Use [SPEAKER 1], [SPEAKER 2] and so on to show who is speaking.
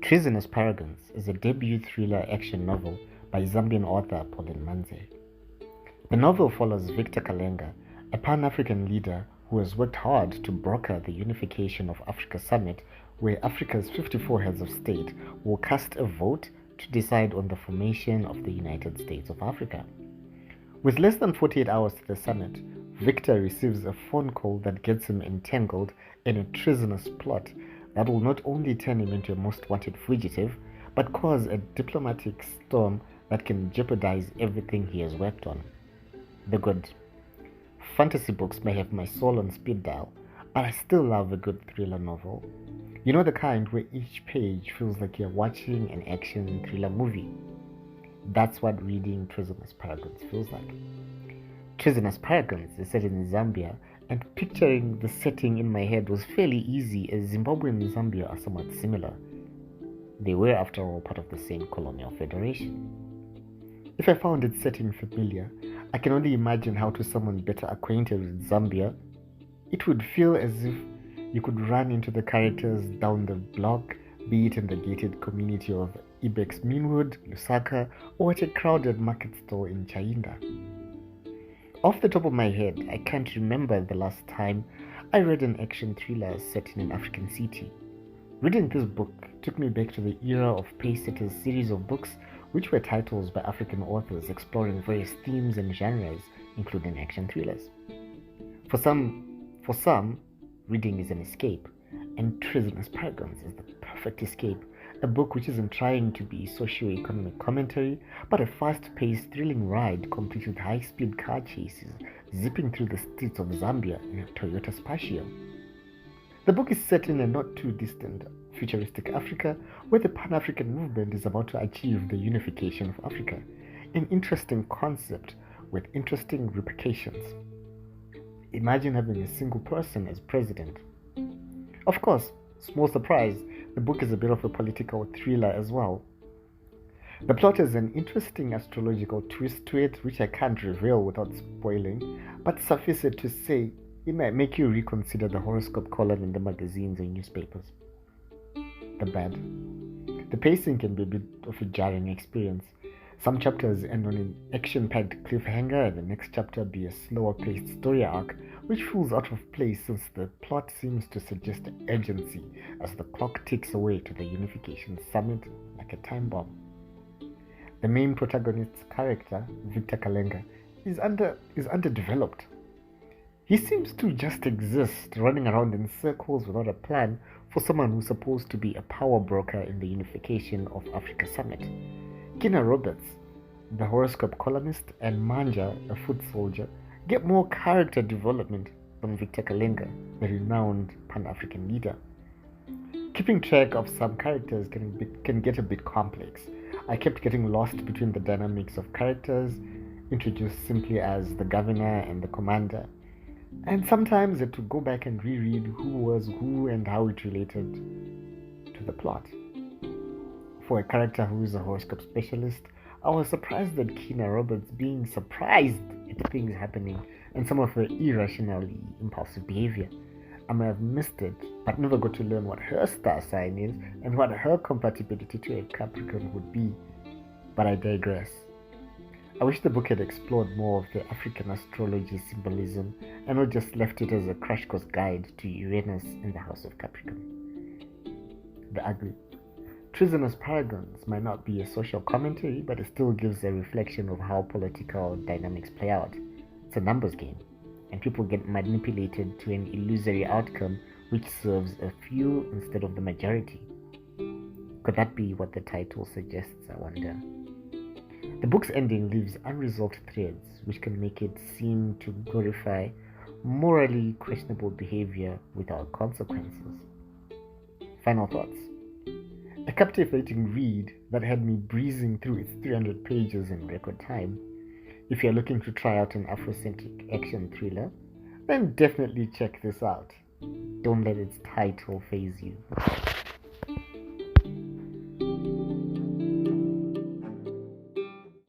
[SPEAKER 1] Treasonous Paragons is a debut thriller action novel by Zambian author Pauline Manze. The novel follows Victor Kalenga, a Pan-African leader who has worked hard to broker the unification of Africa summit, where Africa's 54 heads of state will cast a vote to decide on the formation of the United States of Africa. With less than 48 hours to the summit, Victor receives a phone call that gets him entangled in a treasonous plot that will not only turn him into a most wanted fugitive, but cause a diplomatic storm that can jeopardize everything he has worked on. The good. Fantasy books may have my soul on speed dial, but I still love a good thriller novel. You know, the kind where each page feels like you're watching an action thriller movie. That's what reading Treasonous Paragons feels like. Treasonous Paragons is set in Zambia, and picturing the setting in my head was fairly easy, as Zimbabwe and Zambia are somewhat similar. They were, after all, part of the same colonial federation. If I found its setting familiar, I can only imagine how, to someone better acquainted with Zambia, it would feel as if you could run into the characters down the block, be it in the gated community of Ibex Meanwood, Lusaka, or at a crowded market store in Chainda. Off the top of my head, I can't remember the last time I read an action thriller set in an African city. Reading this book took me back to the era of Pacesetter's series of books, which were titles by African authors exploring various themes and genres, including action thrillers. For some, reading is an escape, and Treasonous Paragons is the perfect escape, a book which isn't trying to be socio-economic commentary, but a fast-paced, thrilling ride complete with high-speed car chases, zipping through the streets of Zambia in a Toyota Spatial. The book is set in a not-too-distant, futuristic Africa, where the Pan-African movement is about to achieve the unification of Africa, an interesting concept with interesting repercussions. Imagine having a single person as president. Of course, small surprise, the book is a bit of a political thriller as well. The plot has an interesting astrological twist to it, which I can't reveal without spoiling, but suffice it to say, it might make you reconsider the horoscope column in the magazines and newspapers. The bad. The pacing can be a bit of a jarring experience. Some chapters end on an action-packed cliffhanger, and the next chapter be a slower-paced story arc, which feels out of place since the plot seems to suggest urgency as the clock ticks away to the unification summit like a time bomb. The main protagonist's character, Victor Kalenga, is underdeveloped. He seems to just exist, running around in circles without a plan for someone who's supposed to be a power broker in the unification of Africa summit. Kina Roberts, the horoscope columnist, and Manja, a foot soldier, get more character development than Victor Kalenga, the renowned Pan-African leader. Keeping track of some characters can get a bit complex. I kept getting lost between the dynamics of characters, introduced simply as the governor and the commander, and sometimes had to go back and reread who was who and how it related to the plot. For a character who is a horoscope specialist, I was surprised that Kina Roberts being surprised at things happening and some of her irrationally impulsive behavior. I may have missed it, but never got to learn what her star sign is and what her compatibility to a Capricorn would be. But I digress. I wish the book had explored more of the African astrology symbolism and not just left it as a crash course guide to Uranus in the house of Capricorn. The ugly. Treasonous Paragons might not be a social commentary, but it still gives a reflection of how political dynamics play out. It's a numbers game, and people get manipulated to an illusory outcome which serves a few instead of the majority. Could that be what the title suggests, I wonder? The book's ending leaves unresolved threads which can make it seem to glorify morally questionable behavior without consequences. Final thoughts. A captivating read that had me breezing through its 300 pages in record time. If you're looking to try out an Afrocentric action thriller, then definitely check this out. Don't let its title faze you.